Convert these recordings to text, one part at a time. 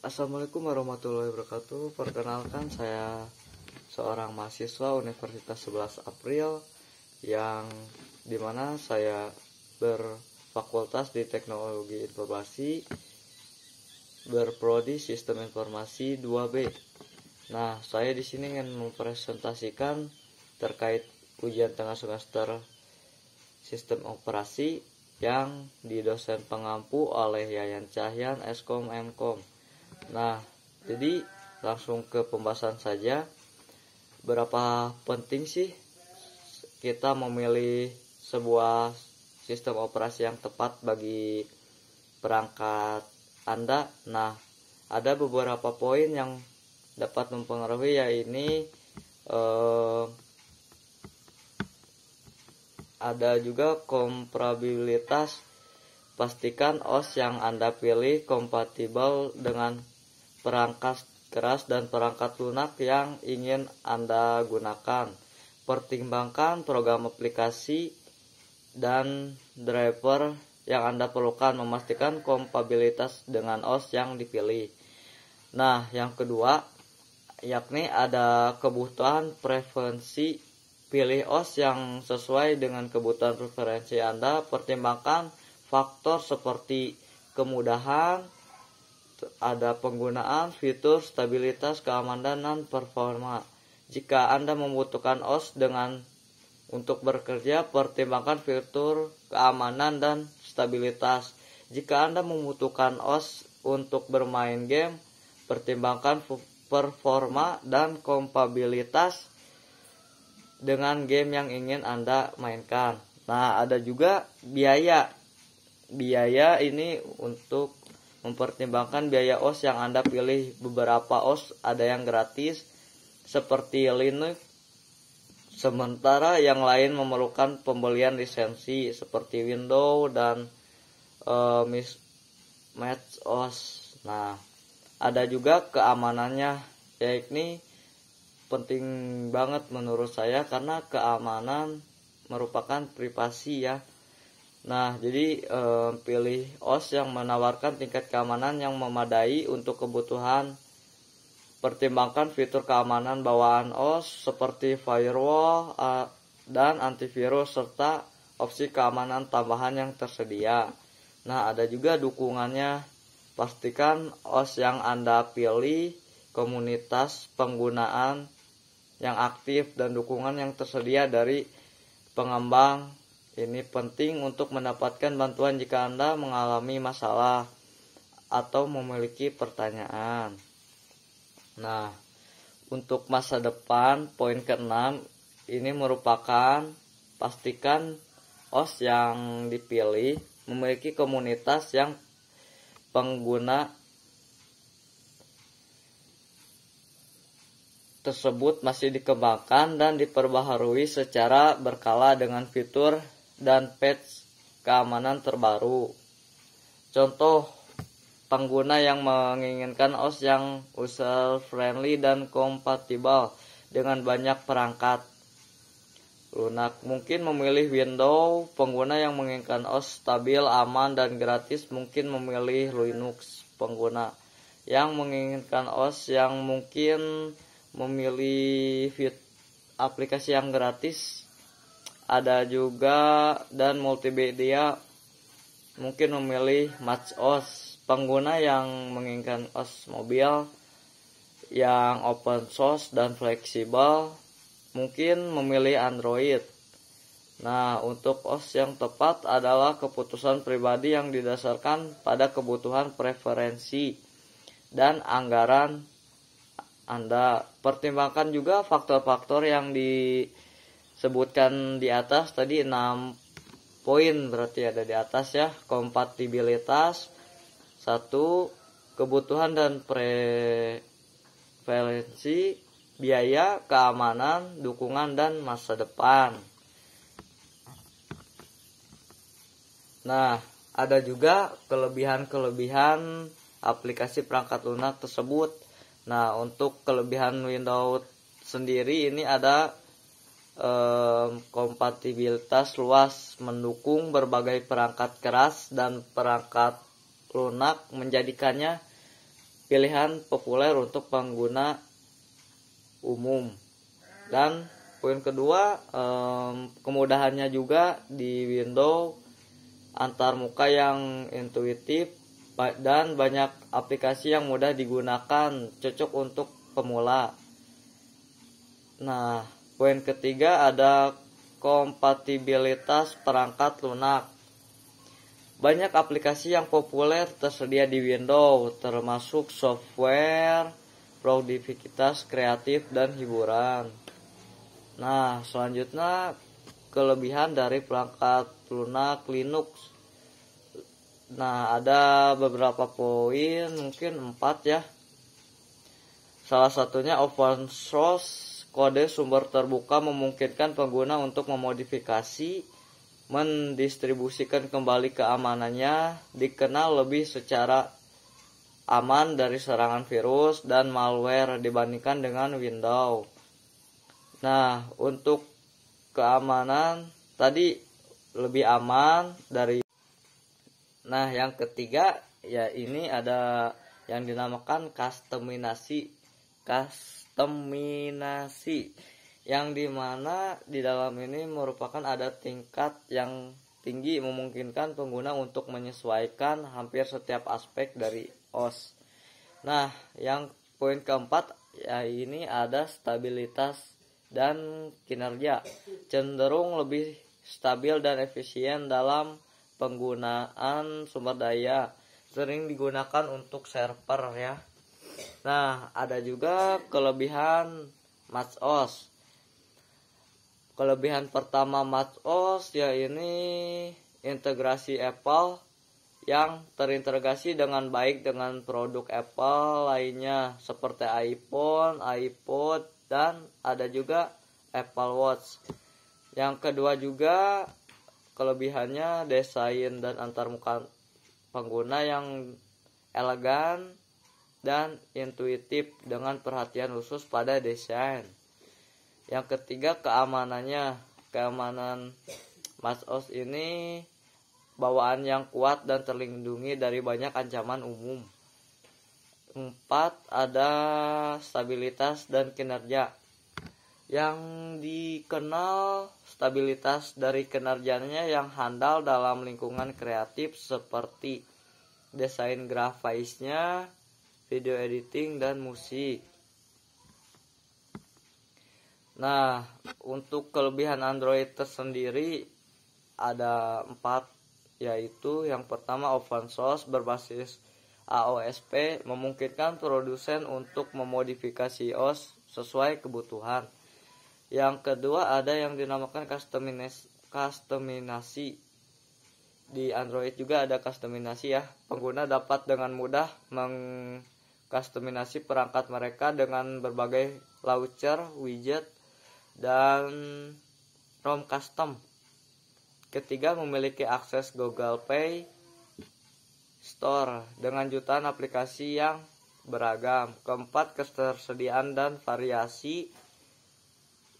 Assalamualaikum warahmatullahi wabarakatuh. Perkenalkan, saya seorang mahasiswa Universitas 11 April yang dimana saya berfakultas di Teknologi Informasi, berprodi Sistem Informasi 2B. Nah, saya di sini ingin mempresentasikan terkait ujian tengah semester Sistem Operasi yang didosen pengampu oleh Yayan Cahyan, Eskom Mkom. Nah, jadi langsung ke pembahasan saja. Berapa penting sih kita memilih sebuah sistem operasi yang tepat bagi perangkat Anda? Nah, ada beberapa poin yang dapat mempengaruhi, yaitu ada juga komparabilitas. Pastikan OS yang Anda pilih kompatibel dengan perangkat keras dan perangkat lunak yang ingin Anda gunakan. Pertimbangkan program aplikasi dan driver yang Anda perlukan, memastikan kompatibilitas dengan OS yang dipilih. Nah, yang kedua, yakni ada kebutuhan preferensi. Pilih OS yang sesuai dengan kebutuhan preferensi Anda. Pertimbangkan faktor seperti kemudahan, ada penggunaan, fitur, stabilitas, keamanan, dan performa. Jika Anda membutuhkan OS untuk bekerja, pertimbangkan fitur, keamanan, dan stabilitas. Jika Anda membutuhkan OS untuk bermain game, pertimbangkan performa dan kompatibilitas dengan game yang ingin Anda mainkan. Nah, ada juga biaya. Biaya ini untuk mempertimbangkan biaya OS yang Anda pilih. Beberapa OS ada yang gratis seperti Linux, sementara yang lain memerlukan pembelian lisensi seperti Windows dan Mac OS. Nah, ada juga keamanannya, yaitu penting banget menurut saya karena keamanan merupakan privasi ya. Nah, jadi pilih OS yang menawarkan tingkat keamanan yang memadai untuk kebutuhan. Pertimbangkan fitur keamanan bawaan OS seperti firewall dan antivirus serta opsi keamanan tambahan yang tersedia. Nah, ada juga dukungannya. Pastikan OS yang Anda pilih komunitas penggunaan yang aktif dan dukungan yang tersedia dari pengembang. Ini penting untuk mendapatkan bantuan jika Anda mengalami masalah atau memiliki pertanyaan. Nah, untuk masa depan, poin ke-6 ini merupakan pastikan OS yang dipilih memiliki komunitas yang pengguna tersebut masih dikembangkan dan diperbaharui secara berkala dengan fitur dan patch keamanan terbaru. Contoh, pengguna yang menginginkan OS yang user friendly dan kompatibel dengan banyak perangkat lunak mungkin memilih Windows. Pengguna yang menginginkan OS stabil, aman, dan gratis mungkin memilih Linux. Pengguna yang menginginkan OS yang mungkin memilih aplikasi yang gratis ada juga, dan multimedia mungkin memilih Mac OS. Pengguna yang menginginkan OS mobil yang open source dan fleksibel mungkin memilih Android. Nah, untuk OS yang tepat adalah keputusan pribadi yang didasarkan pada kebutuhan preferensi dan anggaran Anda. Pertimbangkan juga faktor-faktor yang disebutkan di atas tadi, 6 poin berarti ada di atas ya. Kompatibilitas 1, kebutuhan dan preferensi, biaya, keamanan, dukungan, dan masa depan. Nah, ada juga kelebihan-kelebihan aplikasi perangkat lunak tersebut. Nah, untuk kelebihan Windows sendiri ini ada kompatibilitas luas, mendukung berbagai perangkat keras dan perangkat lunak, menjadikannya pilihan populer untuk pengguna umum. Dan poin kedua, kemudahannya juga di Windows, antarmuka yang intuitif dan banyak aplikasi yang mudah digunakan, cocok untuk pemula. Nah, poin ketiga ada kompatibilitas perangkat lunak. Banyak aplikasi yang populer tersedia di Windows, termasuk software, produktivitas, kreatif, dan hiburan. Nah, selanjutnya kelebihan dari perangkat lunak Linux. Nah, ada beberapa poin, mungkin 4 ya. Salah satunya open source, kode sumber terbuka memungkinkan pengguna untuk memodifikasi, mendistribusikan kembali keamanannya, dikenal lebih secara aman dari serangan virus dan malware dibandingkan dengan Windows. Nah, untuk keamanan tadi lebih aman dari. Nah, yang ketiga ya ini ada yang dinamakan customisasi yang dimana di dalam ini merupakan ada tingkat yang tinggi memungkinkan pengguna untuk menyesuaikan hampir setiap aspek dari OS. Nah, yang poin keempat ya ini ada stabilitas dan kinerja, cenderung lebih stabil dan efisien dalam penggunaan sumber daya, sering digunakan untuk server ya. Nah, ada juga kelebihan macOS. Kelebihan pertama macOS ya ini integrasi Apple yang terintegrasi dengan baik dengan produk Apple lainnya seperti iPhone, iPod, dan ada juga Apple Watch. Yang kedua juga kelebihannya desain dan antarmuka pengguna yang elegan dan intuitif dengan perhatian khusus pada desain. Yang ketiga keamanannya. Keamanan macOS ini bawaan yang kuat dan terlindungi dari banyak ancaman umum. 4 ada stabilitas dan kinerja. Yang dikenal stabilitas dari kinerjanya yang handal dalam lingkungan kreatif seperti desain grafisnya, video editing, dan musik. Nah, untuk kelebihan Android tersendiri ada 4, yaitu yang pertama open source berbasis AOSP memungkinkan produsen untuk memodifikasi OS sesuai kebutuhan. Yang kedua ada yang dinamakan customisasi. Di Android juga ada customisasi ya. Pengguna dapat dengan mudah mengkustomisasi perangkat mereka dengan berbagai launcher, widget, dan ROM custom. Ketiga, memiliki akses Google Play Store dengan jutaan aplikasi yang beragam. Keempat, ketersediaan dan variasi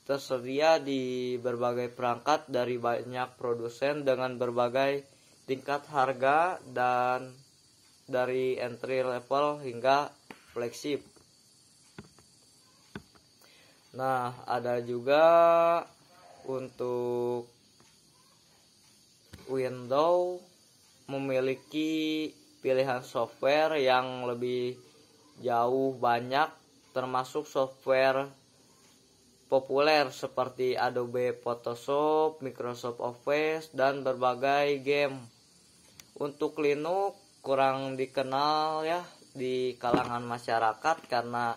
tersedia di berbagai perangkat dari banyak produsen dengan berbagai tingkat harga dan dari entry level hingga flagship. Nah, ada juga untuk Windows memiliki pilihan software yang lebih jauh banyak, termasuk software populer seperti Adobe Photoshop, Microsoft Office, dan berbagai game. Untuk Linux kurang dikenal ya di kalangan masyarakat karena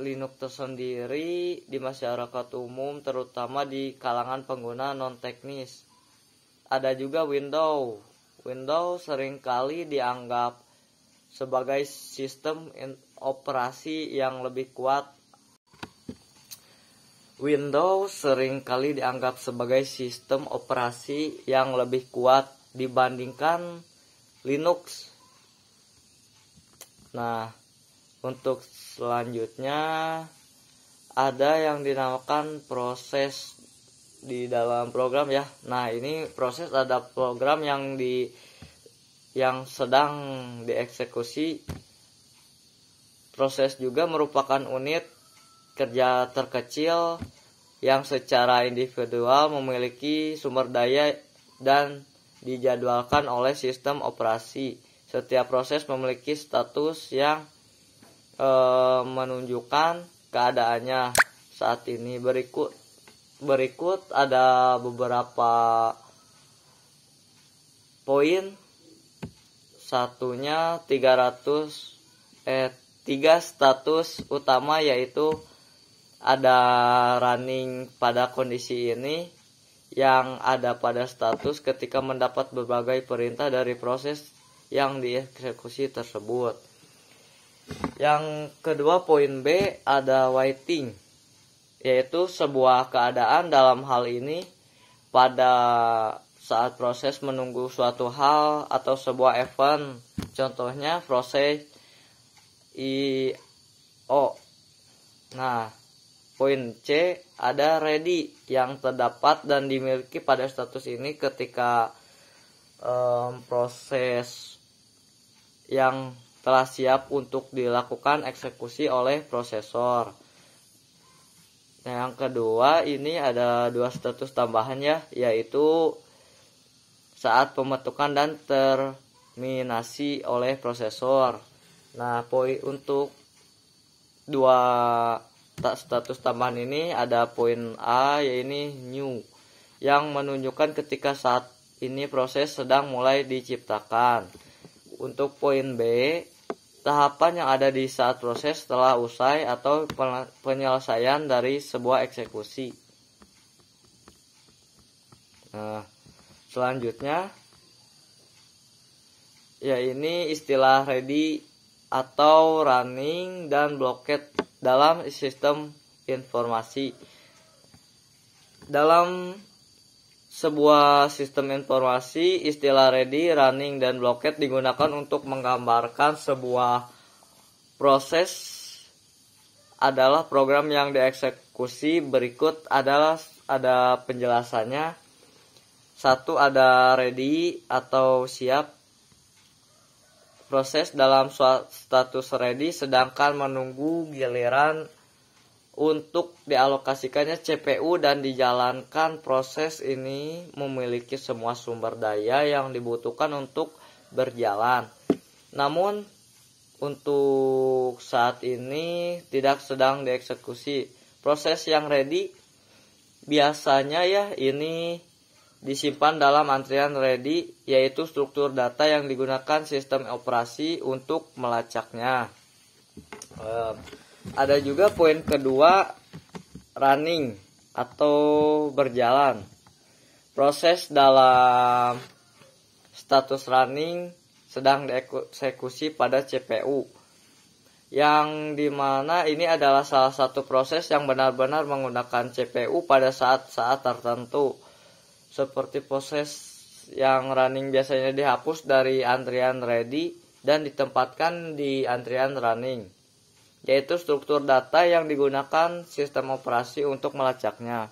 Linux tersendiri di masyarakat umum terutama di kalangan pengguna non-teknis. Ada juga Windows. Windows seringkali dianggap sebagai sistem operasi yang lebih kuat. Windows seringkali dianggap sebagai sistem operasi yang lebih kuat dibandingkan Linux. Nah, untuk selanjutnya ada yang dinamakan proses di dalam program ya. Nah, ini proses ada program yang sedang dieksekusi Proses juga merupakan unit kerja terkecil yang secara individual memiliki sumber daya dan dijadwalkan oleh sistem operasi. Setiap proses memiliki status yang menunjukkan keadaannya saat ini. Berikut ada beberapa poin. Satunya 3 status utama, yaitu ada running pada kondisi ini yang ada pada status ketika mendapat berbagai perintah dari proses yang dieksekusi tersebut. Yang kedua, poin B, ada waiting, yaitu sebuah keadaan. Dalam hal ini pada saat proses menunggu suatu hal atau sebuah event, contohnya proses I/O. Nah, poin C, ada ready, yang terdapat dan dimiliki pada status ini ketika proses yang telah siap untuk dilakukan eksekusi oleh prosesor. Nah, yang kedua ini ada 2 status tambahan ya, yaitu saat pembentukan dan terminasi oleh prosesor. Nah, poin untuk 2 status tambahan ini ada poin A, yaitu new, yang menunjukkan ketika saat ini proses sedang mulai diciptakan. Untuk poin B, tahapan yang ada di saat proses telah usai atau penyelesaian dari sebuah eksekusi. Nah, selanjutnya ya ini istilah ready atau running dan blockade dalam sistem informasi. Dalam sebuah sistem informasi, istilah ready, running, dan blockade digunakan untuk menggambarkan sebuah proses adalah program yang dieksekusi. Berikut adalah ada penjelasannya. 1, ada ready atau siap. Proses dalam status ready sedangkan menunggu giliran untuk dialokasikannya CPU dan dijalankan. Proses ini memiliki semua sumber daya yang dibutuhkan untuk berjalan. Namun untuk saat ini tidak sedang dieksekusi. Proses yang ready biasanya ya ini disimpan dalam antrian ready, yaitu struktur data yang digunakan sistem operasi untuk melacaknya. Ada juga poin kedua, running atau berjalan. Proses dalam status running sedang dieksekusi pada CPU, yang dimana ini adalah salah satu proses yang benar-benar menggunakan CPU pada saat-saat tertentu. Seperti proses yang running biasanya dihapus dari antrian ready dan ditempatkan di antrian running, yaitu struktur data yang digunakan sistem operasi untuk melacaknya.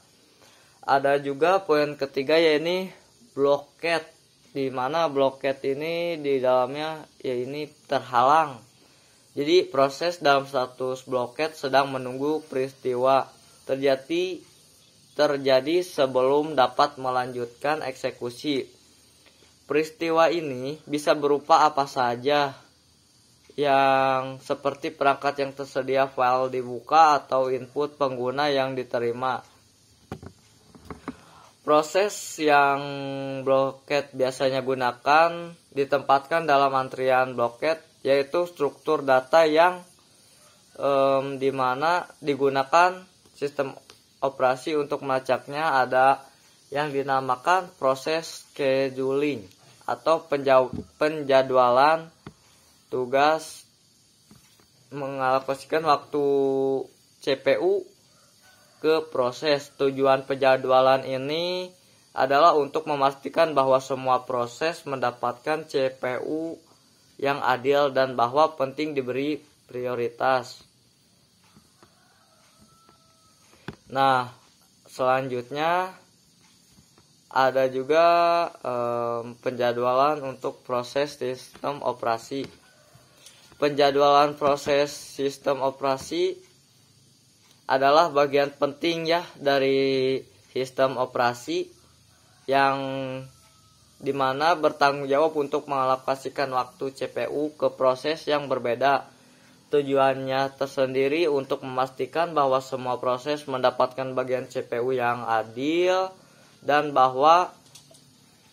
Ada juga poin ketiga, yaitu blockade, di mana blockade ini di dalamnya ya ini terhalang. Jadi proses dalam status blockade sedang menunggu peristiwa terjadi sebelum dapat melanjutkan eksekusi. Peristiwa ini bisa berupa apa saja, yang seperti perangkat yang tersedia, file dibuka, atau input pengguna yang diterima. Proses yang blockade biasanya gunakan ditempatkan dalam antrian blockade, yaitu struktur data yang dimana digunakan sistem operasi untuk melacaknya. Ada yang dinamakan proses scheduling atau penjadwalan tugas, mengalokasikan waktu CPU ke proses. Tujuan penjadwalan ini adalah untuk memastikan bahwa semua proses mendapatkan CPU yang adil dan bahwa penting diberi prioritas. Nah, selanjutnya ada juga penjadwalan untuk proses sistem operasi. penjadwalan proses sistem operasi adalah bagian penting ya dari sistem operasi yang dimana bertanggung jawab untuk mengalokasikan waktu CPU ke proses yang berbeda. Tujuannya tersendiri untuk memastikan bahwa semua proses mendapatkan bagian CPU yang adil dan bahwa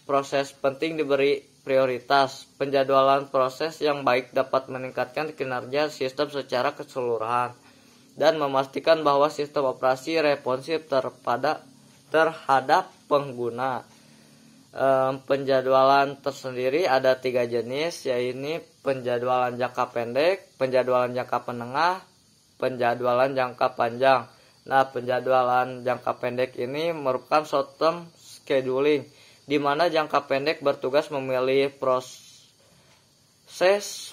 proses penting diberi prioritas. Penjadwalan proses yang baik dapat meningkatkan kinerja sistem secara keseluruhan dan memastikan bahwa sistem operasi responsif terhadap pengguna. Penjadwalan tersendiri ada 3 jenis, yaitu penjadwalan jangka pendek, penjadwalan jangka menengah, penjadwalan jangka panjang. Nah, penjadwalan jangka pendek ini merupakan short term scheduling, di mana jangka pendek bertugas memilih proses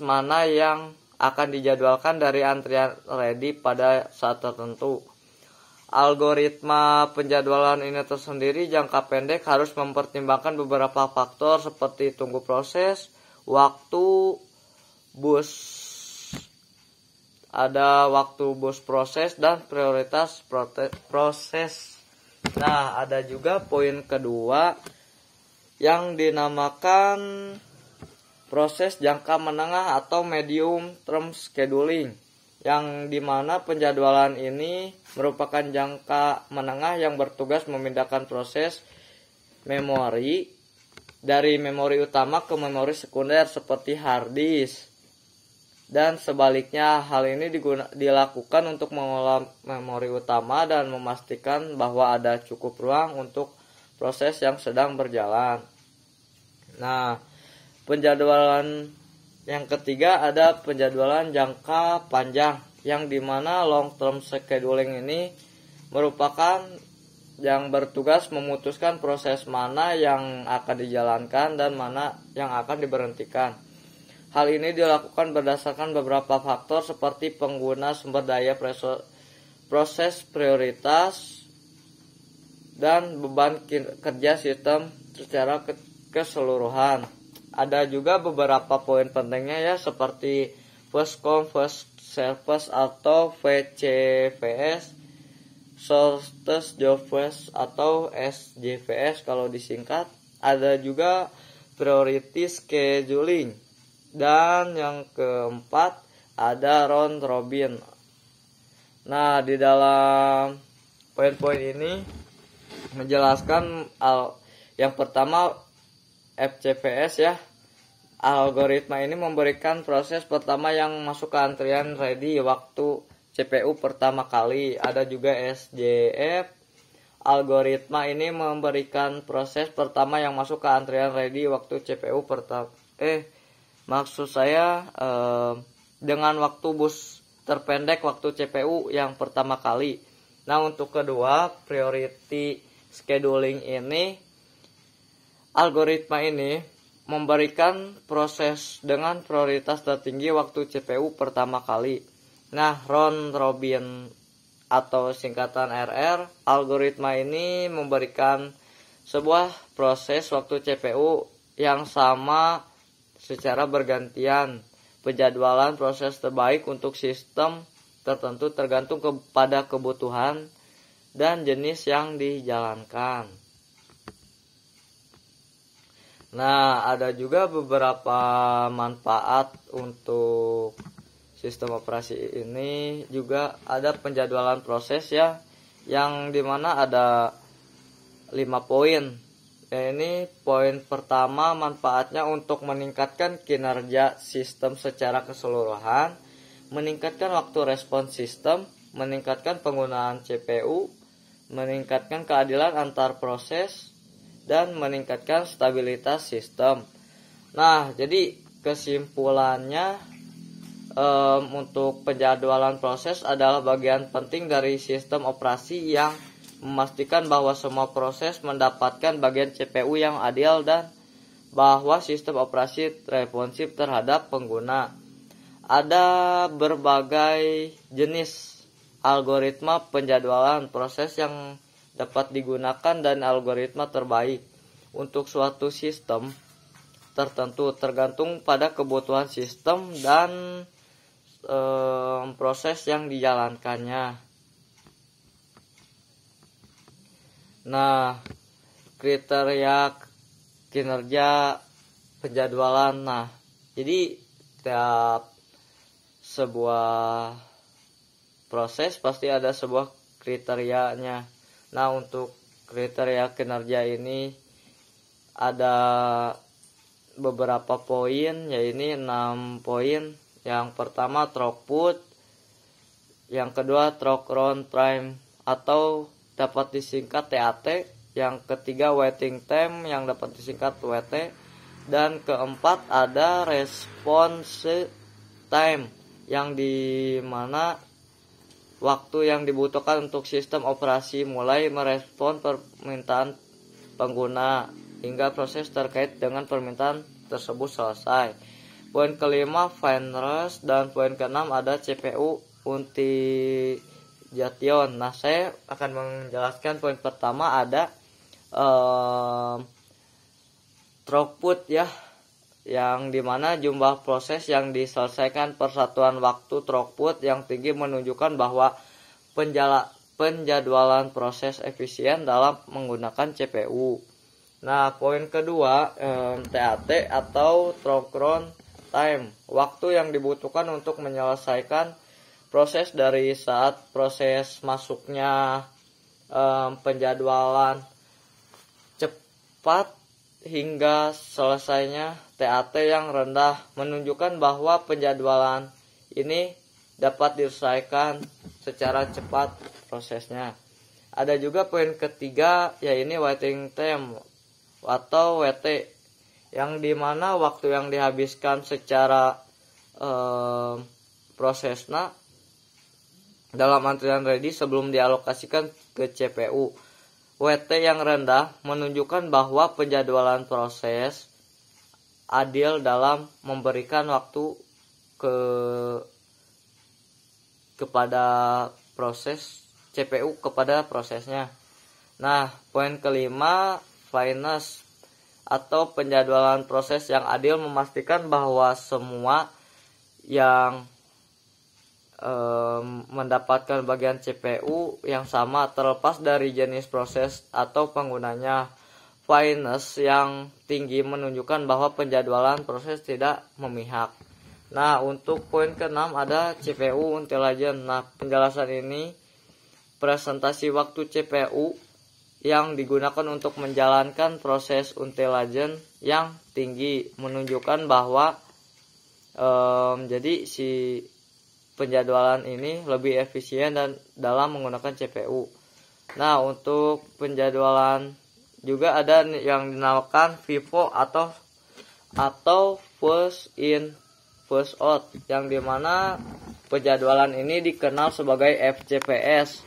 mana yang akan dijadwalkan dari antrian ready pada saat tertentu. Algoritma penjadwalan ini tersendiri jangka pendek harus mempertimbangkan beberapa faktor seperti tunggu proses, waktu bus, ada waktu bus proses dan prioritas proses. Nah, ada juga poin kedua yang dinamakan proses jangka menengah atau medium term scheduling, yang dimana penjadwalan ini merupakan jangka menengah yang bertugas memindahkan proses memori dari memori utama ke memori sekunder seperti hard disk, dan sebaliknya. Hal ini dilakukan untuk mengolah memori utama dan memastikan bahwa ada cukup ruang untuk proses yang sedang berjalan. Nah, penjadwalan yang ketiga ada penjadwalan jangka panjang, yang dimana long term scheduling ini merupakan yang bertugas memutuskan proses mana yang akan dijalankan dan mana yang akan diberhentikan. Hal ini dilakukan berdasarkan beberapa faktor seperti pengguna sumber daya, proses prioritas, dan beban kerja sistem secara keseluruhan. Ada juga beberapa poin pentingnya ya, seperti first come first served atau VCVS, shortest job first atau SJVS kalau disingkat. Ada juga priority scheduling, dan yang keempat ada round robin. Nah, di dalam poin-poin ini menjelaskan yang pertama FCPS ya. Algoritma ini memberikan proses pertama yang masuk ke antrian ready waktu CPU pertama kali. Ada juga SJF. Algoritma ini memberikan proses pertama yang masuk ke antrian ready waktu CPU pertama. Maksud saya dengan waktu bus terpendek waktu CPU yang pertama kali. Nah, untuk kedua, priority scheduling ini, algoritma ini memberikan proses dengan prioritas tertinggi waktu CPU pertama kali. Nah, round robin atau singkatan RR, algoritma ini memberikan sebuah proses waktu CPU yang sama secara bergantian. Penjadwalan proses terbaik untuk sistem tertentu tergantung kepada kebutuhan dan jenis yang dijalankan. Nah, ada juga beberapa manfaat untuk sistem operasi ini. Juga ada penjadwalan proses ya, yang dimana ada 5 poin. Ini poin pertama, manfaatnya untuk meningkatkan kinerja sistem secara keseluruhan, meningkatkan waktu respons sistem, meningkatkan penggunaan CPU, meningkatkan keadilan antar proses, dan meningkatkan stabilitas sistem. Nah, jadi kesimpulannya, untuk penjadwalan proses adalah bagian penting dari sistem operasi yang memastikan bahwa semua proses mendapatkan bagian CPU yang adil dan bahwa sistem operasi responsif terhadap pengguna. Ada berbagai jenis algoritma penjadwalan proses yang dapat digunakan, dan algoritma terbaik untuk suatu sistem tertentu tergantung pada kebutuhan sistem dan proses yang dijalankannya. Nah, kriteria kinerja penjadwalan. Nah, jadi tiap sebuah proses pasti ada sebuah kriterianya. Nah, untuk kriteria kinerja ini ada beberapa poin, yaitu 6 poin. Yang pertama throughput, yang kedua turnaround time atau dapat disingkat TAT, yang ketiga waiting time yang dapat disingkat WT, dan keempat ada response time yang dimana waktu yang dibutuhkan untuk sistem operasi mulai merespon permintaan pengguna hingga proses terkait dengan permintaan tersebut selesai. Poin kelima finance, dan poin keenam ada CPU utilization. Nah, saya akan menjelaskan poin pertama ada throughput ya, yang dimana jumlah proses yang diselesaikan per satuan waktu. Throughput yang tinggi menunjukkan bahwa penjadwalan proses efisien dalam menggunakan CPU. Nah, poin kedua TAT atau turnaround time, waktu yang dibutuhkan untuk menyelesaikan proses dari saat proses masuknya penjadwalan cepat hingga selesainya. TAT yang rendah menunjukkan bahwa penjadwalan ini dapat diselesaikan secara cepat prosesnya. Ada juga poin ketiga, yaitu waiting time atau WT, yang dimana waktu yang dihabiskan secara prosesnya dalam antrian ready sebelum dialokasikan ke CPU. WT yang rendah menunjukkan bahwa penjadwalan proses adil dalam memberikan waktu kepada proses CPU kepada prosesnya. Nah, poin kelima finance atau penjadwalan proses yang adil memastikan bahwa semua yang mendapatkan bagian CPU yang sama terlepas dari jenis proses atau penggunanya. Finance yang tinggi menunjukkan bahwa penjadwalan proses tidak memihak. Nah, untuk poin keenam ada CPU intelligence. Nah, penjelasan ini presentasi waktu CPU yang digunakan untuk menjalankan proses intelligence yang tinggi menunjukkan bahwa jadi si penjadwalan ini lebih efisien dan dalam menggunakan CPU. Nah, untuk penjadwalan juga ada yang dinamakan FIFO atau first in first out, yang dimana penjadwalan ini dikenal sebagai FCPS.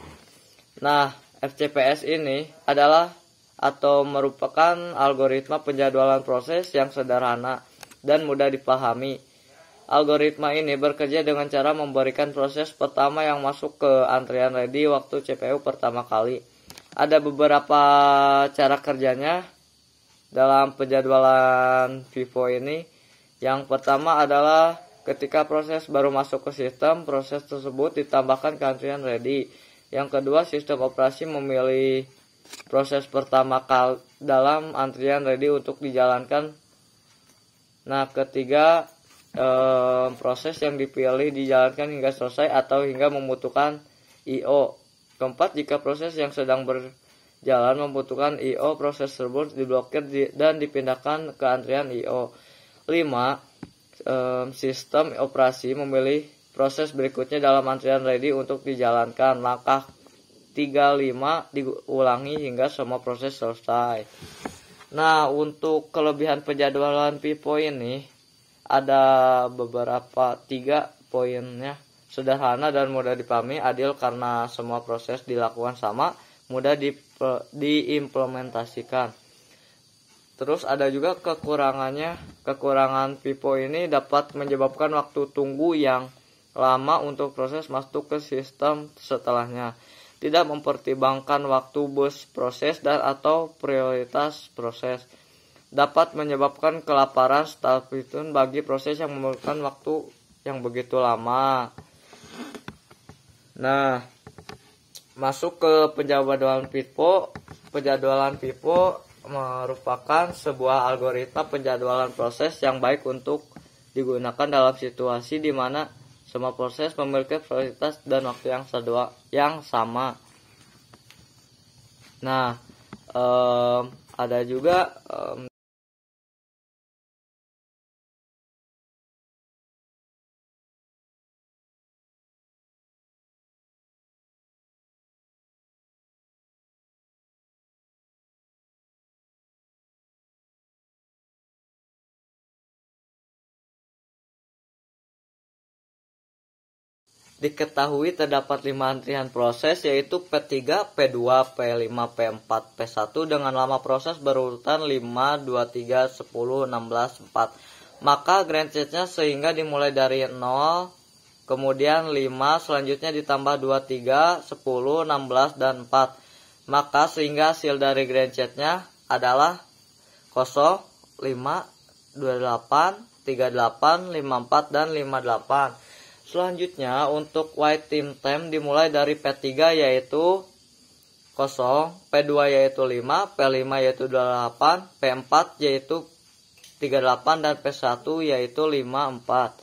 Nah, FCPS ini adalah atau merupakan algoritma penjadwalan proses yang sederhana dan mudah dipahami. Algoritma ini bekerja dengan cara memberikan proses pertama yang masuk ke antrian ready waktu CPU pertama kali. Ada beberapa cara kerjanya dalam penjadwalan FIFO ini. Yang pertama adalah ketika proses baru masuk ke sistem, proses tersebut ditambahkan ke antrian ready. Yang kedua, sistem operasi memilih proses pertama kali dalam antrian ready untuk dijalankan. Nah, ketiga, proses yang dipilih dijalankan hingga selesai atau hingga membutuhkan I/O. Keempat, jika proses yang sedang berjalan membutuhkan I/O, proses tersebut diblokir dan dipindahkan ke antrian I/O. 5. Sistem operasi memilih proses berikutnya dalam antrian ready untuk dijalankan. Langkah 3-5 diulangi hingga semua proses selesai. Nah, untuk kelebihan penjadwalan FIFO ini ada beberapa 3 poinnya. Sederhana dan mudah dipahami, adil karena semua proses dilakukan sama, mudah diimplementasikan. Terus ada juga kekurangannya. Kekurangan FIFO ini dapat menyebabkan waktu tunggu yang lama untuk proses masuk ke sistem setelahnya. Tidak mempertimbangkan waktu bus proses dan atau prioritas proses. Dapat menyebabkan kelaparan starvation bagi proses yang memerlukan waktu yang begitu lama. Nah, masuk ke penjadwalan FIFO. Penjadwalan FIFO merupakan sebuah algoritma penjadwalan proses yang baik untuk digunakan dalam situasi di mana semua proses memiliki prioritas dan waktu yang sama. Nah, ada juga diketahui terdapat 5 antrian proses, yaitu P3, P2, P5, P4, P1 dengan lama proses berurutan 5, 2, 3, 10, 16, 4. Maka grandchatnya sehingga dimulai dari 0, kemudian 5, selanjutnya ditambah 2, 3, 10, 16, dan 4. Maka sehingga hasil dari grandchatnya adalah 0, 5, 28, 38, 54, dan 58. Selanjutnya untuk waiting time dimulai dari P3 yaitu 0, P2 yaitu 5, P5 yaitu 28, P4 yaitu 38, dan P1 yaitu 54.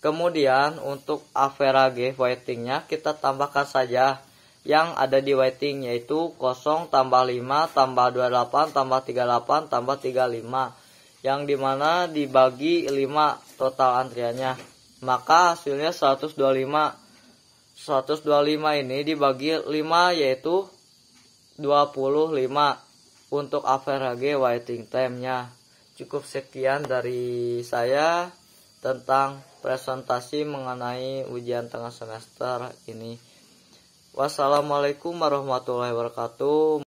Kemudian untuk average waitingnya kita tambahkan saja yang ada di waiting, yaitu 0 tambah 5 tambah 28 tambah 38 tambah 35, yang dimana dibagi 5 total antriannya. Maka hasilnya 125. 125 ini dibagi 5 yaitu 25 untuk average waiting time-nya. Cukup sekian dari saya tentang presentasi mengenai ujian tengah semester ini. Wassalamualaikum warahmatullahi wabarakatuh.